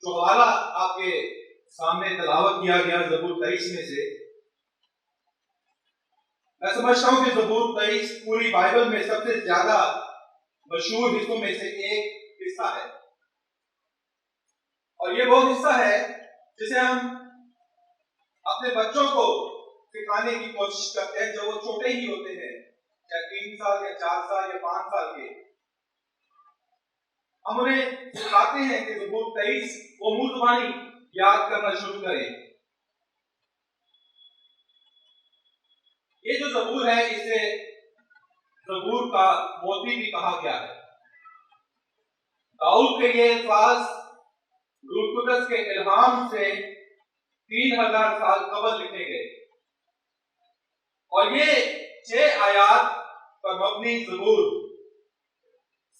जो हवाला आपके सामने तलावत किया गया ज़बूर 23 में से, मैं समझता हूं कि ज़बूर 23 पूरी बाइबल में सबसे ज्यादा मशहूर हिस्सों में से एक हिस्सा है। और ये वो हिस्सा है जिसे हम अपने बच्चों को सिखाने की कोशिश करते हैं, जो वो छोटे ही होते हैं, चाहे 3 साल या 4 साल या 5 साल के। हम उन्हें सिखाते हैं कि ज़बूर 23 वो मुंह ज़ुबानी याद करना शुरू करें। ये जो ज़बूर है इसे ज़बूर का मोती भी कहा गया है। दाऊद के ये अल्फाज रूह कुद्दस के इल्हाम से 3000 साल कबल लिखे गए और ये 6 आयात पर मबनी ज़बूर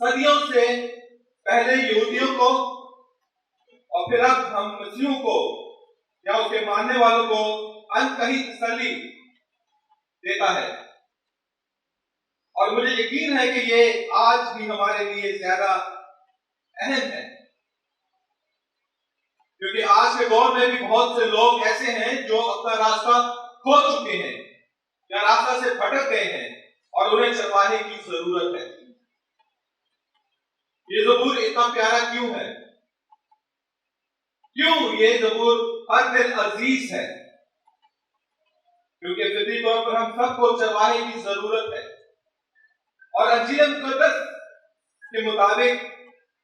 सदियों से पहले यहूदियों को और फिर अब हम मसीहों को या उसके मानने वालों को अनकही तसल्ली देता है। और मुझे यकीन है कि ये आज भी हमारे लिए ज्यादा अहम है, क्योंकि आज के दौर में भी बहुत से लोग ऐसे हैं जो अपना रास्ता खो चुके हैं या रास्ता से भटक गए हैं और उन्हें चरवाहे की जरूरत है। ये ज़बूर इतना प्यारा क्यों है? क्यों ये ज़बूर हर दिल अजीज है? क्योंकि फितरी तौर पर हम सबको चरवाहे की जरूरत है। और अंजील मुक़द्दस के मुताबिक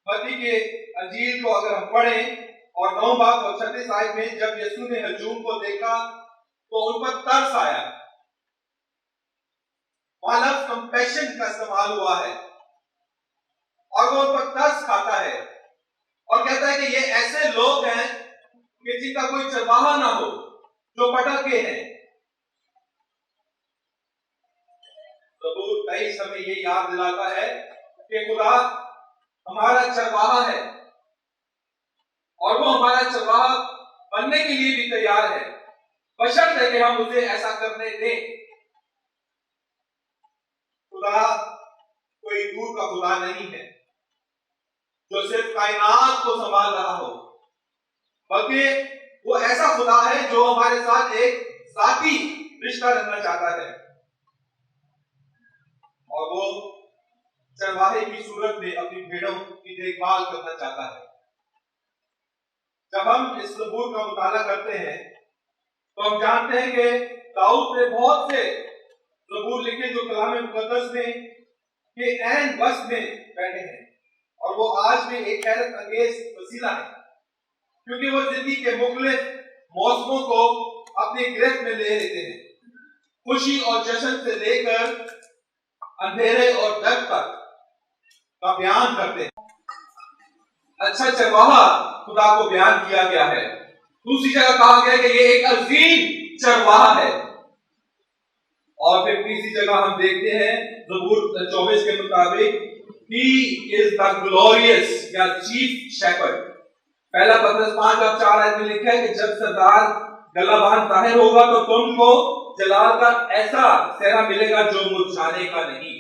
मत्ती के अंजील को अगर हम पढ़ें और 9 बाब और 36 आयत में जब यीशु ने हजूम को देखा तो उन पर तरस आया। लव कंपैशन का इस्तेमाल हुआ है और वो उन पर तरस खाता है और कहता है कि ये ऐसे लोग हैं कि जिनका कोई चरवाहा ना हो, जो भटके हैं। ज़बूर 23 हमें ये याद दिलाता है कि खुदा हमारा चरवाहा है और वो हमारा चरवाहा बनने के लिए भी तैयार है, बशर्ते कि हम उसे ऐसा करने दें। खुदा कोई दूर का खुदा नहीं है जो सिर्फ कायनात को संभाल रहा हो, बल्कि वो ऐसा खुदा है जो हमारे साथ एक साथी रिश्ता रखना चाहता है और वो चरवाहे की सूरत में अपनी भेड़ों की देखभाल करना चाहता है। जब हम इस ज़बूर का मुताला करते हैं तो हम जानते हैं कि दाऊद ने बहुत से ज़बूर लिखे जो कलाम मुक़द्दस में के ऐन वक्त में बैठे हैं और वो आज भी एक हैरत अंगेज वसीला है, क्योंकि वो जिंदगी के मुख्तलिफ मौसमों को अपनी गिरफ्त में ले लेते हैं। खुशी और जश्न से लेकर अंधेरे और डर तक का बयान करते हैं। अच्छा चरवाहा खुदा को बयान किया गया है। दूसरी जगह कहा गया है कि ये एक अजीम चरवाहा है। और फिर तीसरी जगह हम देखते हैं ज़बूर 24 के मुताबिक He is the glorious या चीफ शेपर्ड। पहला पत्रस 5:4 आयत में लिखा है कि जब सरदार गलाबान जाहिर होगा तो तुमको जलाल का ऐसा सेहरा मिलेगा जो मुरझाने का नहीं।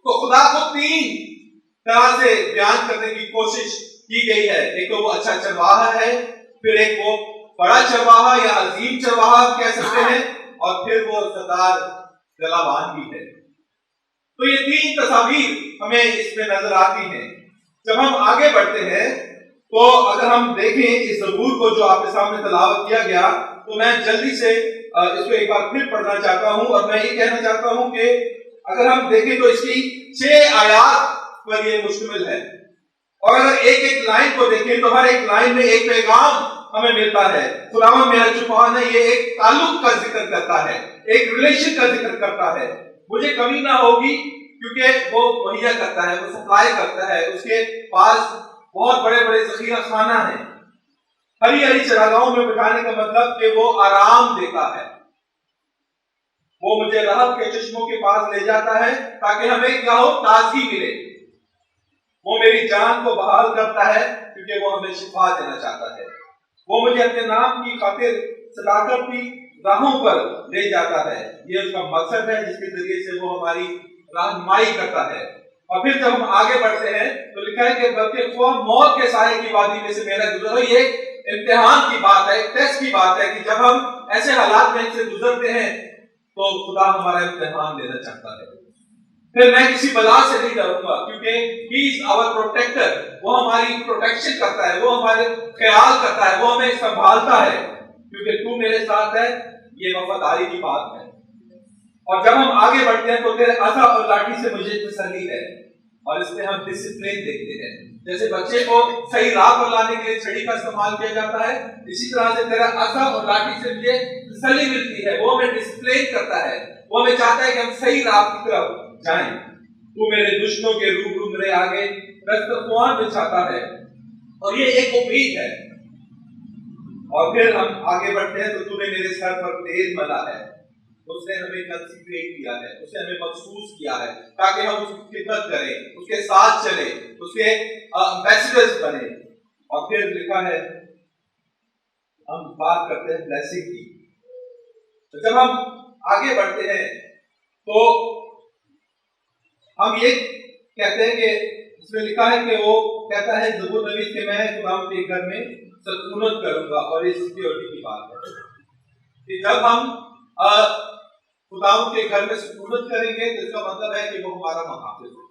तो खुदा को 3 तरह से बयान करने की कोशिश की गई है। एक तो वो अच्छा चरवाहा है, फिर एक वो बड़ा चरवाहा या अजीम चरवाहा कह सकते हैं, और फिर वो सरदार गलाबान भी है। तो ये 3 तस्वीर हमें इसमें नजर आती हैं। जब हम आगे बढ़ते हैं तो अगर हम देखें इस ज़बूर को जो आपके सामने तलावत किया गया, तो मैं जल्दी से इसको एक बार फिर पढ़ना चाहता हूं और मैं ये कहना चाहता हूं कि अगर हम देखें तो इसकी 6 आयात पर ये मुश्तमिल है। और अगर एक एक लाइन को देखें तो हर एक लाइन में एक पैगाम हमें मिलता है। खुदावंद मेरा जुबान है, ये एक ताल्लुक का जिक्र करता है, एक रिलेशन का जिक्र करता है। मुझे कमी ना होगी क्योंकि वो मुहैया करता है, वो सप्लाई करता है, उसके पास बहुत बड़े बड़े ज़ख़ीरा खाना है। हरी हरी चरागाहों में बिठाने का मतलब कि वो आराम देता है। वो मुझे रहब के चश्मों के पास ले जाता है ताकि हमें क्या हो, ताजगी मिले। वो मेरी जान को बहाल करता है क्योंकि वो हमें शिफा देना चाहता है। वो मुझे अपने नाम की खातिर सदाकत की राहों पर ले जाता है। ये उसका मकसद है जिसके जरिए से वो हमारी रहनुमाई करता है। और फिर जब हम आगे बढ़ते हैं तो लिखा है कि बल्कि मौत के साए की वादी में से मेरा गुजरो। ये इम्तिहान की बात है, टेस्ट की बात है कि जब हम ऐसे हालात में से गुजरते हैं तो खुदा हमारा इम्तिहान लेना चाहता है। फिर मैं किसी बला से नहीं डरूंगा क्योंकि ही इज आवर प्रोटेक्टर। वो हमारी प्रोटेक्शन करता है, वो हमारे ख्याल करता है, वो हमें संभालता है क्योंकि तू मेरे साथ है। ये वफादारी की बात है। और जब हम आगे बढ़ते हैं तो तेरे असा और लाठी से मुझे तसल्ली है। और इसमें हम डिसिप्लिन देखते हैं। जैसे बच्चे को सही राह पर लाने के लिए छड़ी का इस्तेमाल किया जाता है, इसी तरह से तेरा असा और लाठी से मुझे तसल्ली मिलती है। वो हमें डिसिप्लिन करता है, वो हमें चाहता है कि हम सही राह की तरफ जाएं। तू मेरे दुश्मनों के रूबरू मेरे आगे दस्तरख्वान बिछाता है। और ये एक उम्मीद है। और फिर हम आगे बढ़ते हैं तो तूने मेरे सर पर तेल मला है। उसने हमें कंसीडरेट किया है, उसने हमें महसूस किया है ताकि हम उसकी खिदमत करें, उसके साथ चले, उसके एम्बेसडर्स बने। और फिर लिखा है, हम बात करते हैं ब्लेसिंग की। तो जब हम आगे बढ़ते हैं तो हम ये कहते हैं कि इसमें लिखा है कि वो कहता है ज़बूर नबी के मैं खुदावंद के घर में सल्तनत करूंगा। और ये सिक्योरिटी की बात है कि जब हम खुदावंद के घर में सल्तनत करेंगे तो इसका मतलब है कि वो हमारा मुहाफिज है।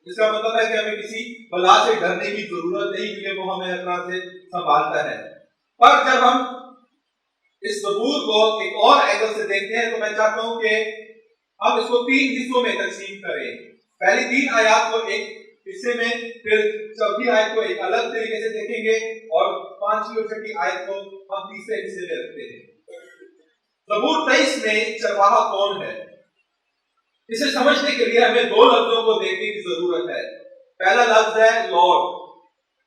इसका मतलब है कि हमें किसी बला से डरने की जरूरत नहीं क्योंकि वो हमें अपना से संभालता है। पर जब हम इस ज़बूर को एक और एंगल से देखते हैं तो मैं चाहता हूं कि हम इसको 3 हिस्सों में तकसीम करें। पहली 3 आयत को एक हिस्से में, फिर चौथी आयत को एक अलग तरीके से देखेंगे और 5वीं और 6वीं आयत को हम तीसरे हिस्से में रखते हैं। ज़बूर 23 में चरवाहा कौन है, इसे समझने के लिए हमें 2 लफ्जों को देखने की जरूरत है। पहला लफ्ज है लॉर्ड,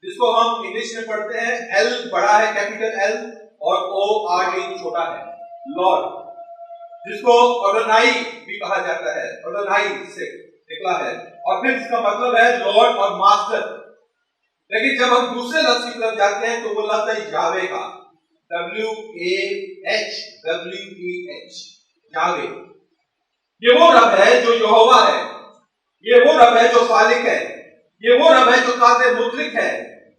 जिसको हम इंग्लिश में पढ़ते हैं, एल बड़ा है, कैपिटल एल, और ओ आर डी छोटा है, लॉर्ड, जिसको अडोनाई भी कहा जाता है, अडोनाई से निकला है। और फिर इसका मतलब है लॉर्ड और मास्टर। लेकिन जब हम दूसरे लफ्ज की तरफ जाते हैं तो वो लफ्ज है यावे का, WAHWEH, यावे। ये वो रब है जो यहोवा है, ये वो रब है जो खालिक है, ये वो रब है जो कादिर मुतलिक है,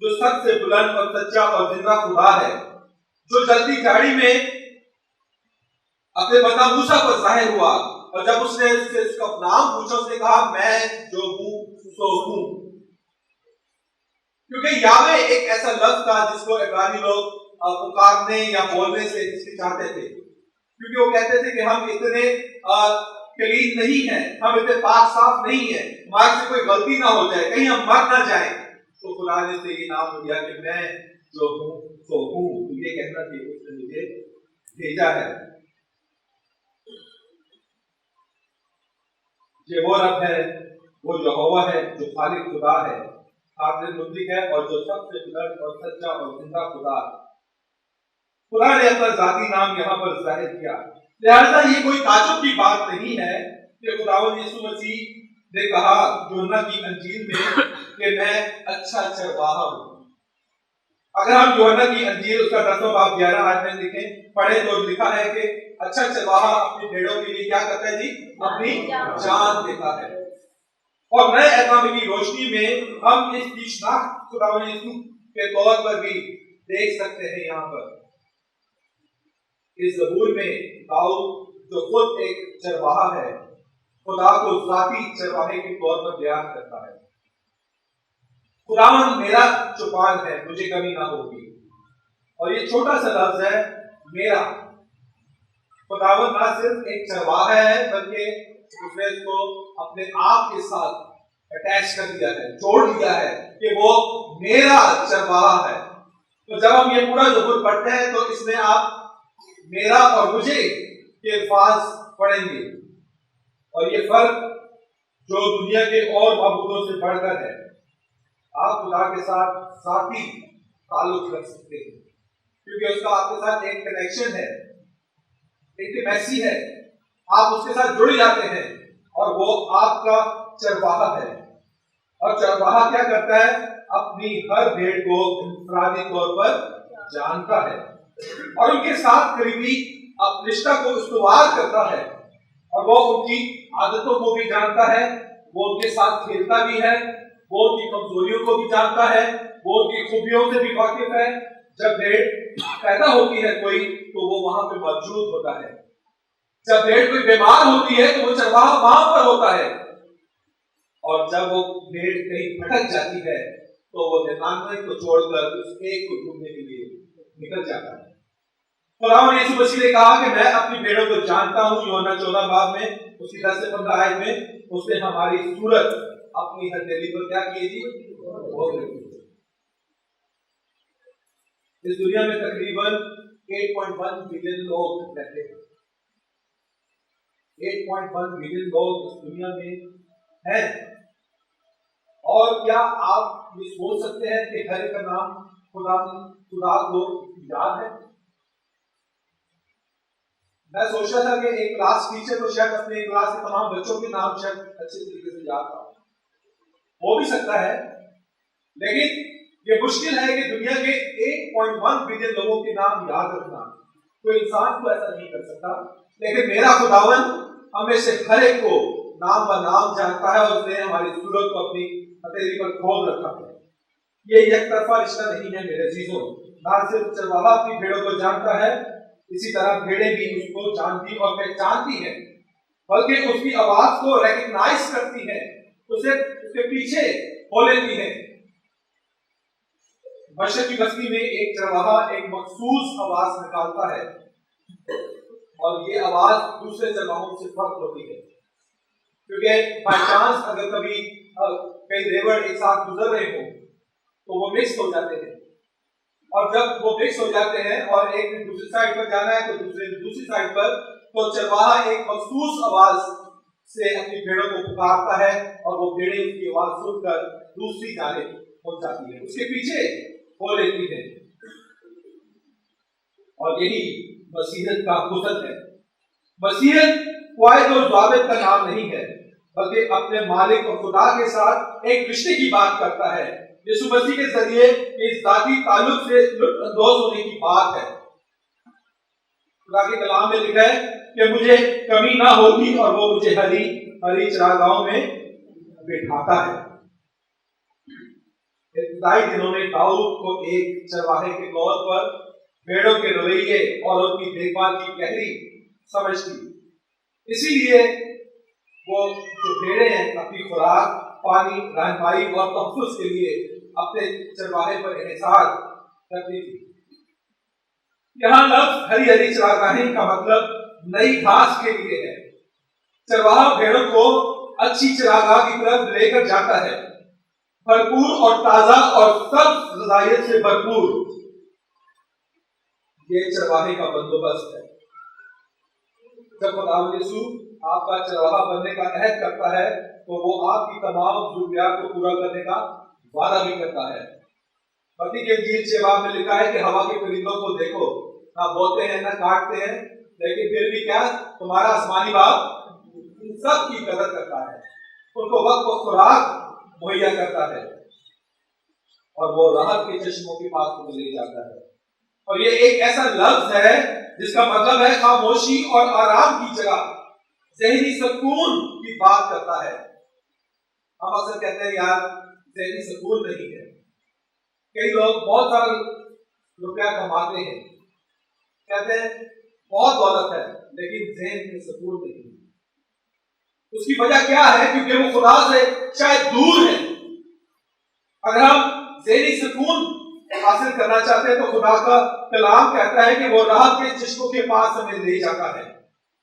जो सबसे बुलंद और सच्चा और जिंदा खुदा है, जो जल्दी झाड़ी में अपने बंदा मूसा पर जाहिर हुआ। और जब उसने उसका नाम पूछा उसने कहा मैं जो हूं सो हूं। क्योंकि यावे एक ऐसा लफ्ज था जिसको इब्रानी लोग पुकारने या बोलने से हिचकिचाते थे, क्योंकि वो कहते थे कि हम इतने क्लीन नहीं हैं, हम इतने पाक साफ नहीं हैं, हमारे से कोई गलती ना हो जाए, कहीं हम मर ना जाए। तो खुदा ने से ये नाम दिया कि मैं जो हूं सो हूं। तो ये कहना कि उसने मुझे भेजा है। ये वो रब है, वो यहोवा है, जो खालिक खुदा है, कादिर मुतलिक है, और जो सबसे बुलंद और सच्चा और जिंदा खुदा है। खुदा ने अपना जाती नाम यहाँ पर जाहिर किया। लिहाजा ये कोई ताज्जुब की बात नहीं है कि खुदावंद यीशु मसीह ने कहा यूहन्ना की अंजील में कि मैं अच्छा चरवाहा हूं। अगर हम यूहन्ना की अंजील उसका 10वां बाब 11 आयत में देखें पढ़े तो लिखा है कि अच्छा चरवाहा अपनी भेड़ों के लिए क्या करता है जी, अपनी जान देता है। और नए अहकाम की रोशनी में हम इस तीक्ष्णता खुदावंद यीशु के तौर पर भी देख सकते हैं। यहाँ पर इस ज़बूर में दाऊद जो खुद एक चरवाहा है, खुदा को जाती चरवाहे के तौर पर बयान करता है। खुदावंद मेरा चौपाल है, मुझे कमी ना होगी। और ये छोटा सा लफ्ज है मेरा। खुदावंद ना सिर्फ एक चरवाहा है बल्कि उसने इसको अपने आप के साथ अटैच कर दिया है, जोड़ दिया है कि वो मेरा चरवाहा है। तो जब हम ये पूरा ज़बूर पढ़ते हैं तो इसमें आप मेरा और मुझे के अल्फाज पढ़ेंगे। और ये फर्क जो दुनिया के और मबूदों से बढ़कर है, आप खुदा के साथ साथी ताल्लुक रख सकते हैं क्योंकि उसका आपके साथ एक कनेक्शन है, इंटीमेसी है, आप उसके साथ जुड़ जाते हैं और वो आपका चरवाहा है। और चरवाहा क्या करता है, अपनी हर भेड़ को इंफरादी तौर पर जानता है और उनके साथ करीबी रिश्ता को इस्तवार करता है और वो उनकी आदतों को भी जानता है, वो उनके साथ खेलता भी है, वो उनकी कमजोरियों को भी जानता है, वो उनकी खूबियों से भी वाकिफ है। जब भेड़ पैदा होती है कोई, तो वो वहां पे मौजूद होता है। जब भेड़ कोई बीमार होती है तो वो चरवाहा वहां पर होता है। और जब वो भेड़ कहीं भटक जाती है तो वो 99 को छोड़कर उस एक को ढूंढने के लिए निकल जाता है। खुदावंद यीशु मसीह ने कहा कि मैं अपनी भेड़ों को जानता हूं, यूहन्ना 14 बाब में उसकी 10 से 15 आयत में उसने हमारी सूरत अपनी हथेली पर क्या की थी? इस दुनिया में तकरीबन 8.1 बिलियन लोग रहते हैं। 8.1 बिलियन लोग इस दुनिया में हैं। और क्या आप ये सोच सकते हैं कि हर एक का नाम खुदा को याद है? मैं सोच रहा था कि एक क्लास टीचर को शायद अपने क्लास के तमाम बच्चों के नाम शायद अच्छे तरीके से याद था, हो भी सकता है, लेकिन ये मुश्किल है कि दुनिया के 8.1 बिलियन लोगों के नाम याद रखना। कोई इंसान तो ऐसा नहीं कर सकता, लेकिन मेरा खुदावन हमें से हर एक को नाम व नाम जानता है और उसने हमारी सूरत को अपनी हथेली पर खोद रखा है। ये एक तरफा रिश्ता नहीं है मेरे अजीजों। ना सिर्फ चरवाहा अपनी भेड़ों को जानता है, इसी तरह भेड़ें भी उसको जानती और पहचानती हैं, बल्कि उसकी आवाज को रिकॉग्नाइज करती हैं, उसे उसके पीछे हो लेती हैं। बशर की बस्ती में एक चरवाहा एक मखसूस आवाज निकालता है और ये आवाज दूसरे चरवाहों से फर्क होती है, क्योंकि बाय चांस अगर कभी कई रेवड़ एक साथ गुजर रहे हो तो वो मिक्स हो जाते हैं, और जब वो मिक्स हो जाते हैं और एक ने दूसरी साइड पर जाना है तो दूसरे दूसरी साइड पर, तो चरवाहा एक मखसूस आवाज से अपनी भेड़ों को पुकारता है और वो भेड़ें उसकी आवाज सुनकर दूसरी जाने पहुंच जाती है, उसके पीछे हो लेती है। और यही मसीहत का हुस्न है। मसीहत क्वायत और ज़ाबित का नाम नहीं है, बल्कि अपने मालिक और खुदा के साथ एक रिश्ते की बात करता है। यीशु मसीह के जरिए इस जाती ताल्लुक से लुत्फअंदोज होने की बात है। खुदा के कलाम में लिखा है कि मुझे कमी ना होगी और वो मुझे हरी हरी चरागाहों में बिठाता है। इब्तिदाई दिनों में दाऊद को एक चरवाहे के तौर पर भेड़ों के रवैये और उनकी देखभाल की गहरी समझ थी, इसीलिए वो जो भेड़ें हैं अपनी खुराक, पानी, रहनुमाई और तहफ़्फ़ुज़ के लिए अपने चरवाहे पर इन्हिसार करती थी। यहाँ लफ्ज़ हरी हरी चरागाहें का मतलब नई घास के लिए है। चरवाहा भेड़ों को अच्छी चरागाह की तरफ लेकर जाता है, भरपूर और ताजा और सब ग़िज़ाइयत से भरपूर। ये चरवाहे का बंदोबस्त है। जब खुदावंद यीशु आपका चरवाहा बनने का अहद करता है तो वो आपकी तमाम ज़रूरियात को पूरा करने का वादा भी करता है। मत्ती के इंजील 6 बाब में लिखा है कि हवा के परिंदों को देखो, ना बोते हैं ना काटते हैं, लेकिन फिर भी क्या तुम्हारा आसमानी बाप सब की कदर करता है, उनको वक्त वक्त खुराक मुहैया करता है और वो राहत के चश्मों के पास को ले जाता है। और ये एक ऐसा लफ्ज है जिसका मतलब है खामोशी और आराम की जगह, ज़हनी सुकून की बात करता है। हम अक्सर कहते हैं यार ज़हनी सुकून नहीं है। कई लोग बहुत सारा रुपया कमाते हैं, कहते हैं बहुत दौलत है, लेकिन ज़हन में सुकून नहीं है। उसकी वजह क्या है? क्योंकि वो खुदा से शायद दूर है। अगर हम ज़हनी सुकून हासिल करना चाहते हैं तो खुदा का कलाम कहता है कि वो राहत के चश्मों के पास हमें ले जाता है,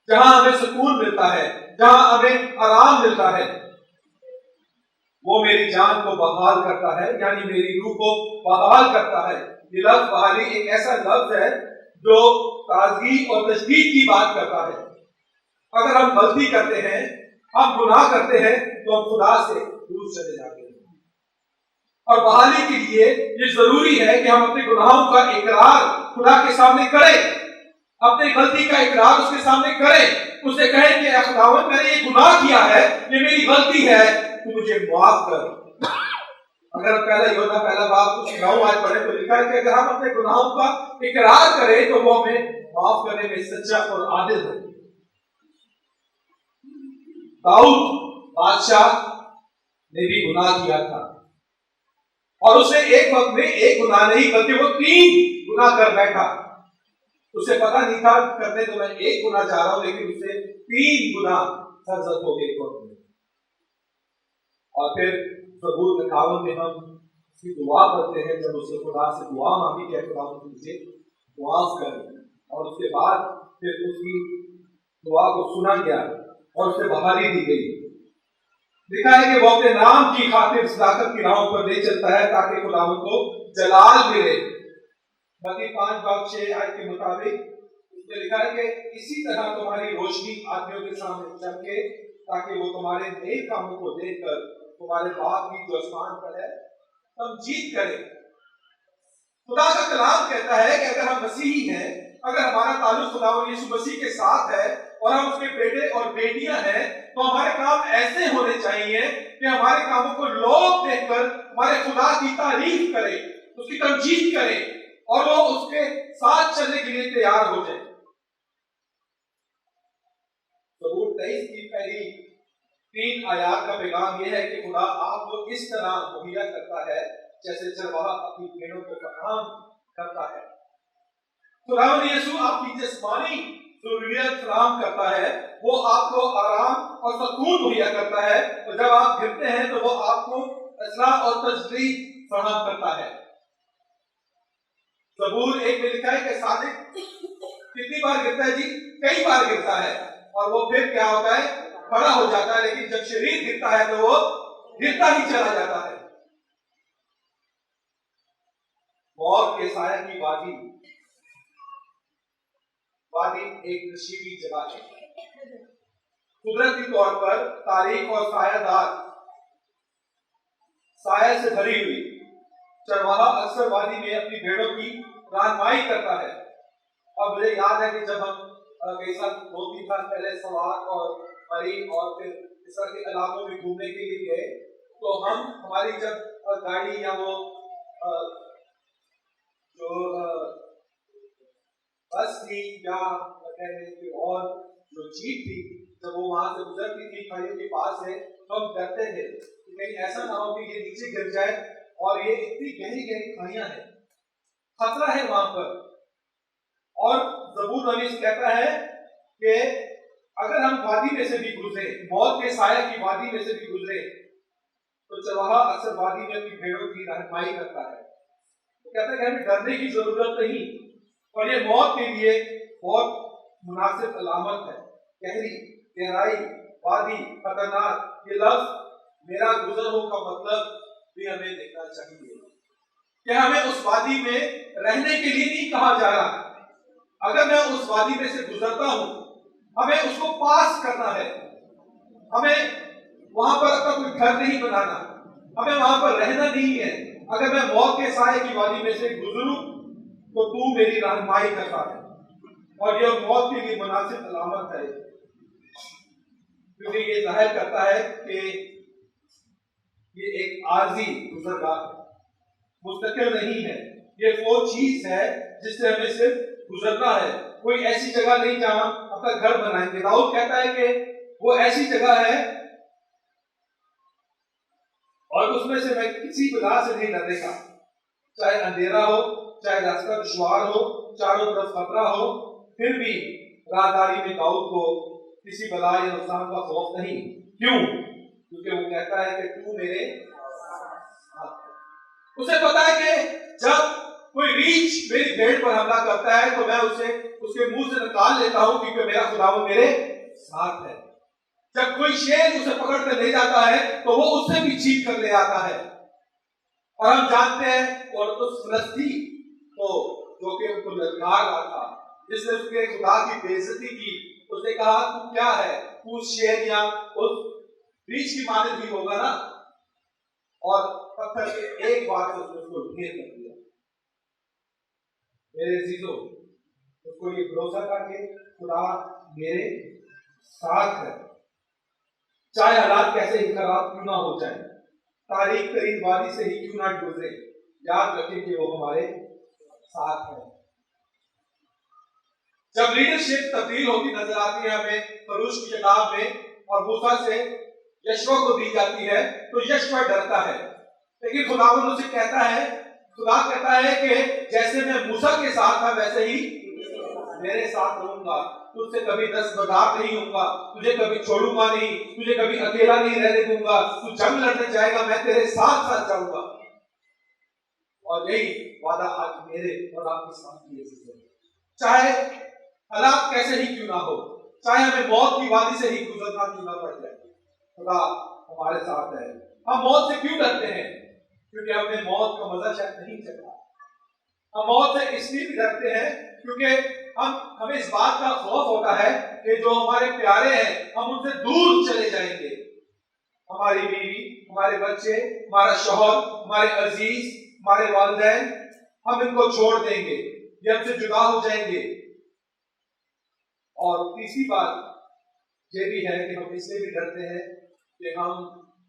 जहां हमें सुकून मिलता है, जहां हमें आराम मिलता है। वो मेरी जान को बहाल करता है, यानी मेरी रूह को बहाल करता है। ये लफ्ज बहाली एक ऐसा लफ्ज है जो ताजगी और तजदीद की बात करता है। अगर हम गलती करते हैं, हम गुनाह करते हैं, तो हम खुदा से दूर चले जाते हैं। और बहाली के लिए ये जरूरी है कि हम अपने गुनाहों का इकरार खुदा के सामने करें, अपनी गलती का इकरार उसके सामने करें, उससे कहें कि खुदावंद मैंने ये गुनाह किया है, ये मेरी गलती है, तू मुझे माफ कर। अगर पहला यूहन्ना पहला बाब कुछ 9 आयत पढ़े तो लिखा है कि अगर हम अपने गुनाहों का इकरार करें तो वो हमें माफ करने में सच्चा और आदिल है। दाऊद बादशाह ने भी गुनाह किया था, और उसने एक वक्त में एक गुनाह नहीं बल्कि वो 3 गुनाह कर बैठा। उसे पता नहीं था करने तो मैं एक गुनाह जा रहा हूं, लेकिन उसे 3 गुनाह सरजद हो गए एक वक्त में। और फिर ज़बूर 51 में हम उसकी दुआ करते हैं, जब उसने खुदा से दुआ मांगी कि खुदा मुझे मुआफ कर, और उसके बाद फिर उसकी दुआ को सुना गया और उसे बहाली दी गई। लिखा है कि वो अपने नाम की खातिर सदाकत की राहों पर ले चलता है ताकि खुदावंद को जलाल मिले। मत्ती 5:6 के मुताबिक उसमें लिखा है कि इसी तरह तुम्हारी रोशनी आदमियों के सामने चमके ताकि वो तुम्हारे नेक कामों को देखकर तुम्हारे बाप की जो आसमान पर है तमजीद करें। खुदा का कलाम कहता है कि अगर हम मसीही हैं, अगर हमारा ताल्लुक खुदावंद यीशु मसीह के साथ है और हम उसके बेटे और बेटियां हैं, तो हमारे काम ऐसे होने चाहिए कि हमारे कामों को लोग देखकर हमारे खुदा की तारीफ करें, उसकी तमजीद करें और वो उसके साथ चलने के लिए तैयार हो जाए। ज़बूर 23 की पहली 3 आयत का पैगाम यह है कि खुदा आपको इस तरह मुहैया करता है जैसे चरवाहा अपनी भेड़ों को फराहम करता है। खुदावंद यीशु आपकी जिस्मानी ज़रूरियत फराहम करता है, वो आपको आराम और सुकून मुहैया करता है, और जब आप गिरते हैं तो वो आपको इस्लाह और तजदीद फराहम करता है। ज़बूर 1 में लिखा है कि सादिक कितनी बार गिरता है जी? कई बार गिरता है, और वो फिर क्या होता है? खड़ा हो जाता है, लेकिन जब शरीर गिरता है तो वो गिरता ही चला जाता है। मौत के साया की वादी एक नशीली जगह है, कुदरती तौर पर तारीख और सायादार साया से भरी हुई। चरवाहा अक्सर वादी में अपनी भेड़ों की रहनुमाई करता है। और मुझे याद है कि जब हम कई साल 2-3 साल पहले सवार और मरी और फिर इस तरह के इलाकों में घूमने के लिए गए, तो हम हमारी जब गाड़ी या वो जो बस थी या और जो जीप थी, जब वो वहां से गुजरती थी खाइयों के पास से, तो हम डरते थे कि कहीं ऐसा ना हो कि ये नीचे गिर जाए, और ये इतनी गहरी गहरी खाइयां हैं, खतरा है वहां पर। और ज़बूर नबी कहता है कि अगर हम वादी में से भी गुजरे, मौत के साया की वादी में से भी गुजरे, तो चरवाहा अक्सर वादी में अपनी भेड़ों की रहनुमाई करता है। वो कहता है कि हमें डरने की जरूरत नहीं, और ये मौत के लिए बहुत मुनासिब अलामत है। गहरी, गहराई, वादी, खतरनाक, ये लफ्ज मेरा गुजर हो का मतलब भी हमें देखना चाहिए कि हमें उस वादी में रहने के लिए नहीं कहा जा रहा। अगर मैं उस वादी में से गुजरता हूं, हमें उसको पास करना है। हमें वहां पर अपना कोई घर नहीं बनाना, हमें वहां पर रहना नहीं है। अगर मैं मौत के साए की वादी में से गुजरूं तो तू मेरी रहनुमाई करता है, और यह मौत के लिए मुनासिब अलामत है, क्योंकि ये जाहिर करता है कि ये एक आर्जी गुजरगाह है, मुस्तकिल नहीं है। ये वो चीज है जिससे हमें सिर्फ गुजरना है। कोई ऐसी जगह नहीं जहां अपना घर बनाएंगे। दाऊद कहता है कि वो ऐसी जगह है और उसमें से मैं किसी बला से नहीं डरेगा, चाहे अंधेरा हो, चाहे रास्ता दुश्वार हो, चारों तरफ खतरा हो, फिर भी राहदारी में दाऊद को किसी बला या नुकसान का खौफ नहीं। क्यों? क्योंकि वो कहता है कि तू मेरे साथ। उसे पता है कि जब कोई रीछ मेरी भेड़ पर हमला करता है तो मैं उसे उसके मुंह से निकाल लेता हूं, क्योंकि मेरा खुदावंद मेरे साथ है। जब कोई शेर उसे पकड़ कर ले जाता है तो वो उससे भी चीख कर ले आता है। और हम जानते हैं, और उस फिलिस्ती को जो कि उनको ललकार रहा था, जिसने उसके खुदा की बेइज्जती की, उसने कहा तू क्या है, तू शेर या उस रीछ की मानद भी होगा ना, और पत्थर के एक बार से उसको ढेर कर दिया। मेरे अजीजों, उसको ये भरोसा था कि खुदा मेरे साथ है, चाहे हालात कैसे ही खराब क्यों ना हो जाए, तारीख तरीन वादी से ही क्यों ना गुजरे, याद रखें कि वो हमारे साथ है। जब लीडरशिप तब्दील होती नजर आती है हमें फरूश की किताब में, और मूसा से यशवा को दी जाती है तो यशवा डरता है, लेकिन खुदावंद उसे कहता है, खुदा कहता है कि जैसे मैं मूसा के साथ था वैसे ही मेरे साथ रहूंगा, तुझसे कभी दस्तबरदार नहीं होऊंगा, तुझे कभी छोड़ूंगा नहीं, तुझे कभी अकेला नहीं रहने दूंगा, तू जंग लड़ने जाएगा मैं तेरे साथ साथ जाऊंगा। और यही वादा आज मेरे और आपके साथ भी है। चाहे हालात कैसे ही क्यों ना हो, चाहे हमें मौत की वादी से ही गुजरना क्यों ना पड़ जाए, खुदा हमारे साथ है। हम मौत से क्यों डरते हैं? क्योंकि हमने मौत का मजा शायद नहीं चखा। हम मौत से इसलिए भी डरते हैं क्योंकि हमें इस बात का खौफ होता है कि जो हमारे प्यारे हैं हम उनसे दूर चले जाएंगे। हमारी बीवी, हमारे बच्चे, हमारा शौहर, हमारे अजीज, हमारे वालिदैन, हम इनको छोड़ देंगे, ये हमसे जुदा हो जाएंगे। और तीसरी बात ये भी है कि हम इसलिए भी डरते हैं कि हम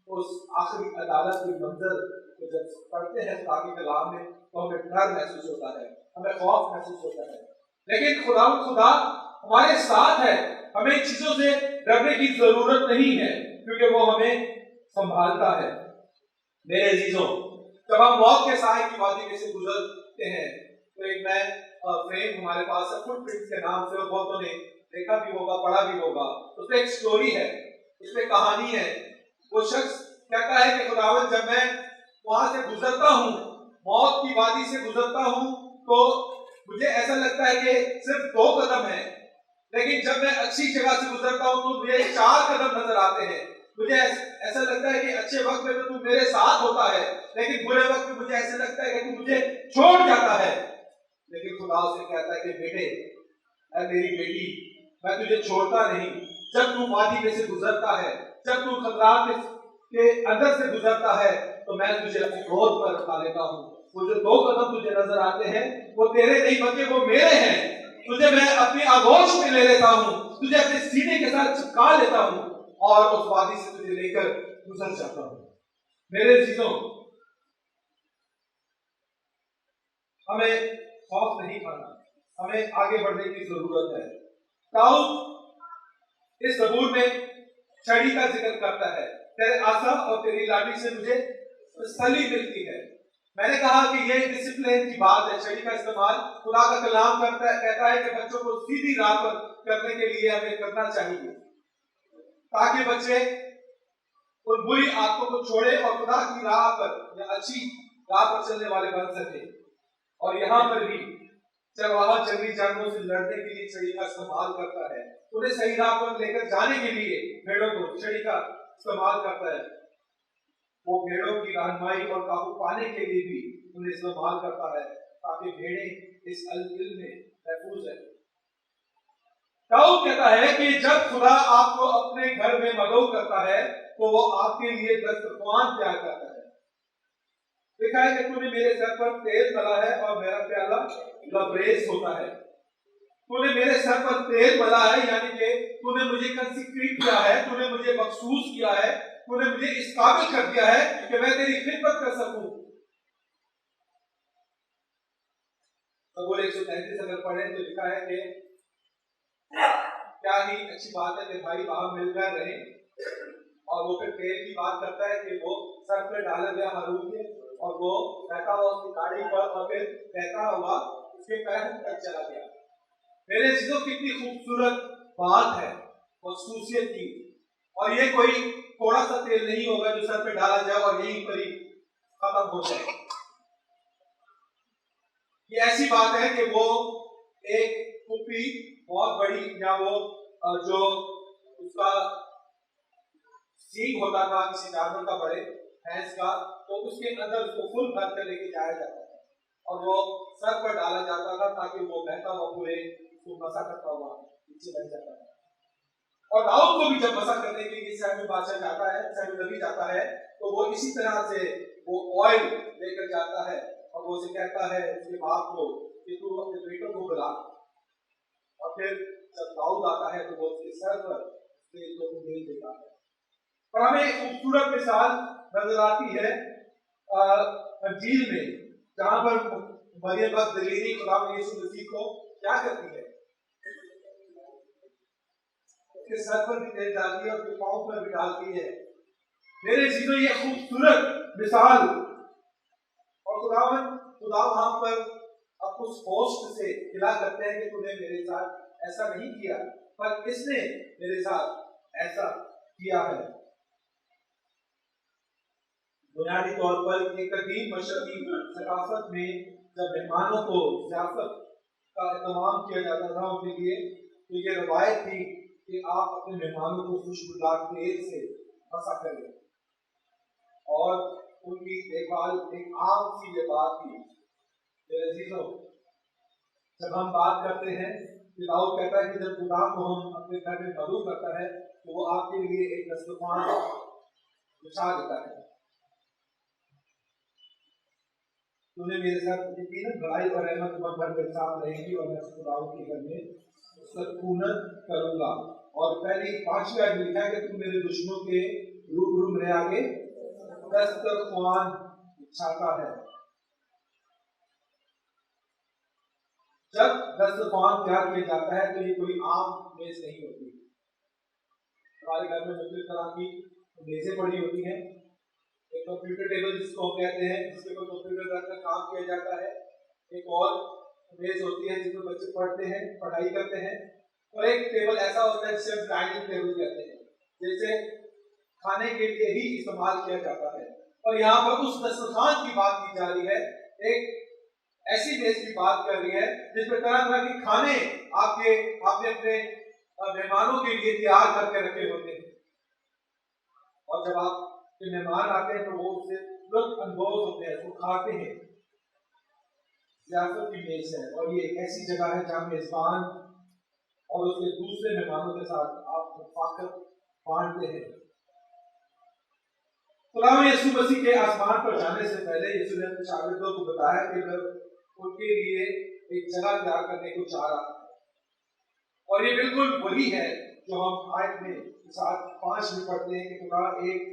उस आखिरी अदालत की मंजर को जब पढ़ते हैं खुदा के कलाम में तो हमें डर महसूस होता है, हमें खौफ महसूस होता है। लेकिन खुदा हमारे साथ है, हमें इन चीजों से डरने की जरूरत नहीं है क्योंकि वो हमें संभालता है। मेरे अजीजों, जब हम मौत के साए की वादी में से गुजरते हैं तो एक नया फ्रेम हमारे पास है, फुटप्रिंट्स के नाम से, और बहुतों ने देखा भी होगा, पढ़ा भी होगा। उसमें एक स्टोरी है, उसमें कहानी है। वो शख्स कहता है कि खुदावंद जब मैं वहां से गुजरता हूँ, मौत की वादी से गुजरता हूँ, तो मुझे ऐसा लगता है कि सिर्फ 2 कदम है, लेकिन जब मैं अच्छी जगह से गुजरता हूँ तो मुझे 4 कदम नजर आते हैं। मुझे ऐसा लगता है कि अच्छे वक्त में तो तू मेरे साथ होता है, लेकिन बुरे वक्त में मुझे ऐसा लगता है कि तू मुझे छोड़ जाता है। लेकिन खुदा उसे कहता है कि बेटे, मेरी बेटी, मैं तुझे छोड़ता नहीं। जब तू वादी में से गुजरता है, जब तू खतरात के अंदर से गुजरता है, तो मैं तुझे अपनी गोद पर उठा लेता हूँ। वो जो 2 कदम तुझे नजर आते हैं वो तेरे नहीं बल्कि वो मेरे हैं। तुझे मैं अपनी आगोश में ले लेता हूँ, तुझे अपने सीने के साथ चिपका लेता हूँ और उस वादी से तुझे लेकर गुजर जाता हूँ। मेरे चीजों, हमें खौफ नहीं खाना, हमें आगे बढ़ने की जरूरत है। दाऊद इस ज़बूर में छड़ी का जिक्र करता है, तेरे आसा और तेरी लाठी से मुझे तसल्ली मिलती है। मैंने कहा कि ये डिसिप्लिन की बात है। छड़ी का इस्तेमाल खुदा का कलाम करता है, कहता है कि बच्चों को सीधी राह पर करने के लिए हमें करना चाहिए ताकि बच्चे उन बुरी आदतों को छोड़े और खुदा की राह पर या अच्छी राह पर चलने वाले बन सके। और यहाँ पर भी चरवाहा जंगली जानवरों से लड़ने के लिए छड़ी का इस्तेमाल करता है, उन्हें सही राह पर लेकर जाने के लिए भेड़ों को छड़ी का इस्तेमाल करता है। वो भेड़ों की रहनुमाई और काबू पाने के लिए भी उन्हें इस्तेमाल करता है ताकि भेड़ें इस अलगिल में महफूज है। दाऊद कहता है कि जब खुदा आपको अपने घर में मदऊ करता है तो वो आपके लिए दस्तरख्वान तैयार करता है। लिखा है कि तूने मेरे सर पर तेल डाला है और मेरा प्याला लबरेज होता है। तूने मेरे सर पर तेल डाला है, यानी कि तूने मुझे कंसीक्रेट किया है, तूने मुझे मखसूस किया है, तूने मुझे इस काबिल कर दिया है कि मैं तेरी खिदमत कर सकूं। ज़बूर 133 अगर पढ़ें तो लिखा है कि क्या ही अच्छी बात है कि भाई बाहर मिलकर रहे। और वो फिर तेल की बात करता है कि वो सर पर डाला गया हारून के और वो बैठा हुआ उसकी गाड़ी पर और फिर बहता हुआ उसके पैर तक चला गया। मेरे चीजों कितनी खूबसूरत बात है मखसूसियत की। और ये कोई थोड़ा सा तेल नहीं होगा जो सर पे डाला जाए और यहीं पर ही खत्म हो जाए। ये ऐसी बात है कि वो एक कुप्पी बहुत बड़ी, या वो जो उसका सींग होता था किसी जानवर का, बड़े भैंस का, तो उसके अंदर उसको फुल भर कर लेके जाया जाता था और वो सर पर डाला जाता था ताकि वो बहता हुआ पूरे उसको मसा करता हुआ नीचे बह जाता था। और दाऊद को भी जब मसा करने के लिए शमूएल बादशाह जाता है, शमूएल नबी जाता है, तो वो इसी तरह से वो ऑयल लेकर जाता है और वो उसे कहता है उसके बाप को कि तू अपने बेटों को बुला। और फिर जब दाऊद आता है तो वो उसके सर पर तेल को मेल देता है। और हमें एक खूबसूरत मिसाल नजर आती है अंजील में, जहां पर मरियम मगदलीनी खुदा यीशु मसीह को क्या करती है, उसके सर पर भी तेल डालती है और उसके पांव पर भी डालती है मेरे जीवन ये खूबसूरत मिसाल, और खुदा वहां पर अब उस होस्ट से खिला करते हैं कि तूने मेरे साथ ऐसा नहीं किया, पर इसने मेरे साथ ऐसा किया है। बुनियादी तौर पर एक कदीम मशरकी सकाफत में जब मेहमानों को ज़ियाफत का एहतमाम किया जाता था उनके लिए, तो ये रवायत थी कि आप अपने मेहमानों को खुशबूदार तेल से बसा करें और उनकी देखभाल एक आम सी ये बात थी। मेरे अजीजों, जब हम बात करते हैं कि दाऊद कहता है कि जब खुदा को हम अपने घर में मदू करता है तो वो आपके लिए एक दस्तरखान बिछा देता है। तूने मेरे साथ यकीनन भलाई और रहमत तुम्हारे घर में साथ रहेगी और मैं खुदा के घर में सकूनत करूंगा। और पहली 5वीं आयत में लिखा है कि तुम मेरे दुश्मनों के रूबरू मेरे आगे दस्तरखान बिछाता है। जब दस्तरखान तैयार किया जाता है तो ये कोई आम मेज नहीं होती। हमारे घर में मुख्तलिफ तरह की मेजें पड़ी होती हैं। एक कंप्यूटर टेबल जिसको हम कहते हैं, जिसके ऊपर कंप्यूटर रखकर काम किया जाता है। एक और मेज होती है जिस पर बच्चे पढ़ते हैं, पढ़ाई करते हैं। और एक टेबल ऐसा होता है जिसे हम डाइनिंग टेबल कहते हैं, जैसे खाने के लिए ही इस्तेमाल किया जाता है। और यहाँ पर उस दस्तरखान की बात की जा रही है, एक ऐसी मेज की बात कर रही है जिसमें तरह तरह के खाने आपने अपने मेहमानों के लिए तैयार करके रखे होते हैं। और जब आप के मेहमान आते हैं तो वो उससे लुत्फ अंदोज होते हैं, वो खाते हैं। ज़ियाफत की मेज है और ये एक ऐसी जगह है जहाँ मेजबान और उसके दूसरे मेहमानों के साथ आप रफ़ाक़त बांटते हैं। खुदा यीशु मसीह के आसमान पर जाने से पहले यीशु ने अपने शागिर्दों को बताया कि वह उनके लिए एक जगह तैयार करने को चाह रहा है। और ये बिल्कुल वही है जो हम आयत में 5 में पढ़ते हैं कि खुदा एक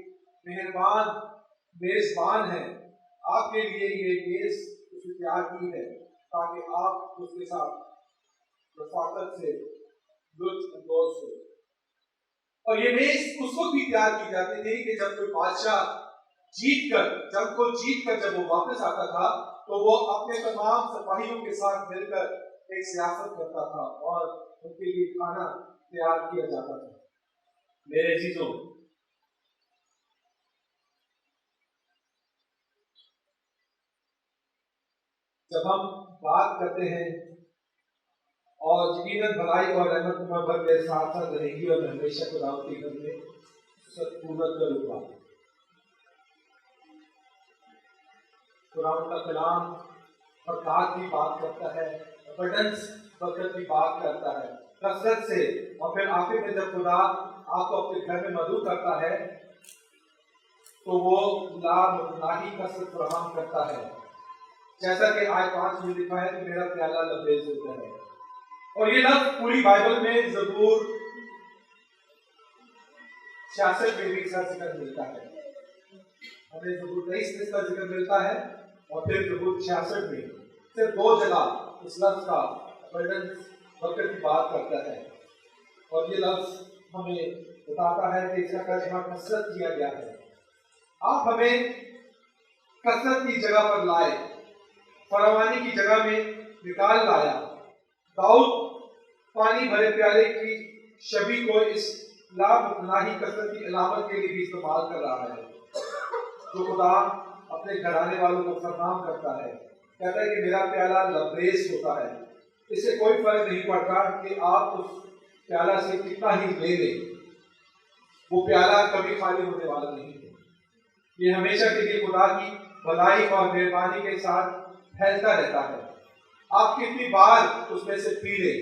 मेहरबान मेजबान है। आपके लिए ये मेज उसने तैयार की है ताकि आप उसके साथ रफ़ाक़त से लुत्फ़ अंदोज़ हो। और ये मेज उस वक्त भी तैयार की जाती थी कि जब कोई बादशाह जीत कर जब वो वापस आता था तो वो अपने तमाम सिपाहियों के साथ मिलकर एक ज़ियाफ़त करता था और उनके लिए खाना तैयार किया जाता था। मेरे अजीजों, जब हम बात करते हैं और यकीनन भलाई और रहमत तुम्हारे घर मेरे साथ साथ रहेगी और मैं हमेशा खुदा के घर में सकूनत करूंगा। कुरान का कलाम बरकत की बात करता है, अबंडेंस बरकत की बात करता है, कसरत से। और फिर आखिर में जब खुदा आपको अपने घर में मदू करता है तो वो लाही कसरत फराहम करता है। जैसा कि आयत 5 में लिखा है कि मेरा प्याला लबरेज होता है। और ये लफ्ज पूरी बाइबल में ज़बूर 66 में भी इसका जिक्र मिलता है। हमें ज़बूर 23 में इसका जिक्र मिलता है और फिर ज़बूर 66 में सिर्फ 2 जगह इस लफ्ज का अबंडेंस बरकत की बात करता है। और ये लफ्ज हमें बताता है कि इसका तर्जुमा कसरत किया गया है। आप हमें कसरत की जगह पर लाए, फरावानी की जगह में निकाल लाया। दाऊद पानी भरे प्याले की शबी को इस लाही कसरत की अलामत के लिए भी इस्तेमाल कर रहा है, जो खुदा अपने घराने वालों को फरमाम करता है। कहता है कि मेरा प्याला लबरेज होता है। इससे कोई फर्क नहीं पड़ता कि आप उस प्याला से कितना ही ले लें, वो प्याला कभी खाली होने वाला नहीं है। ये हमेशा के लिए खुदा की भलाई और मेहरबानी के साथ फैलता रहता है। आप कितनी बार उसमें से पी ले,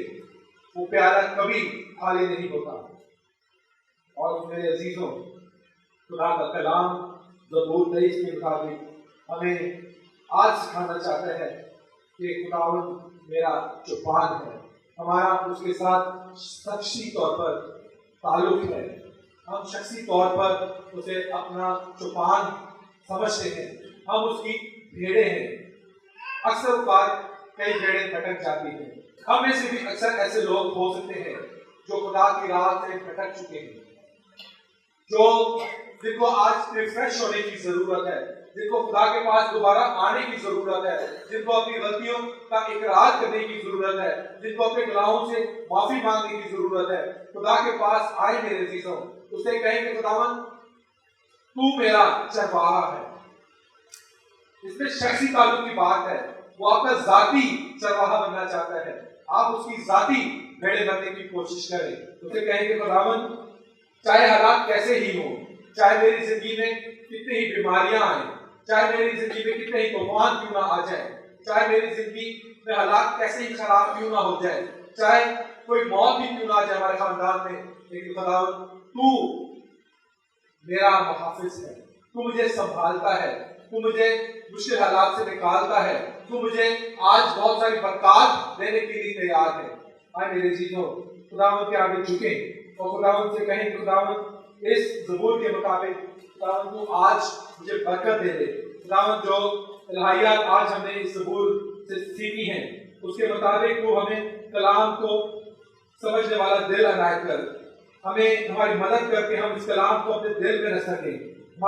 वो प्याला कभी खाली नहीं होता। और मेरे अजीजों, खुदा का कलाम ज़बूर 23 के मुताबिक हमें आज सिखाना चाहता है कि खुदावंद मेरा चौपान है। हमारा उसके साथ शख्सी तौर पर ताल्लुक है। हम शख्सी तौर पर उसे अपना चौपान समझते हैं, हम उसकी भेड़ें हैं। अक्सर बात कई भेड़ें भटक जाती हैं। हम में से भी अक्सर ऐसे लोग हो सकते हैं जो खुदा की राह से भटक चुके हैं, जो जिनको आज रिफ्रेश होने की जरूरत है, जिनको खुदा के पास दोबारा आने की जरूरत है, जिनको अपनी गलतियों का इकरार करने की जरूरत है, जिनको अपने गुनाहों से माफी मांगने की जरूरत है, खुदा के पास आए मेरे अजीजों। उसे कहेंगे खुदावन तू मेरा चरवाहा है। इसमें शख्सी ताल्लुक की बात है। वो आपका जाती चरवाहा बनना चाहता है, आप उसकी जाती भेड़े बनने की कोशिश करें। उसे कहेंगे खुदावन चाहे हालात कैसे ही हो, चाहे मेरी जिंदगी में कितनी ही बीमारियां आए, चाहे मेरी जिंदगी में कितने ही तूफान क्यों ना आ जाए, चाहे मेरी जिंदगी में हालात कैसे ही खराब क्यों ना हो जाए, चाहे कोई मौत ही क्यों ना आ जाए हमारे खानदान में, लेकिन खुदावन तू मेरा मुहाफिज है, तू मुझे संभालता है, तू मुझे मुश्किल हालात से निकालता है, तू मुझे आज बहुत सारी बरकत देने के लिए तैयार है। आए मेरे जीजों, खुदावंत के आगे झुके और खुदावंत से कहें खुदावंत इस ज़बूर के मुताबिक खुदावंत तू आज मुझे बरकत दे दे। खुदावंत जो इलाहियात आज हमने इस ज़बूर से सीखी हैं उसके मुताबिक तू हमें कलाम को समझने वाला दिल अनायत कर, हमें हमारी मदद करके हम इस कलाम को अपने दिल में रख सकें।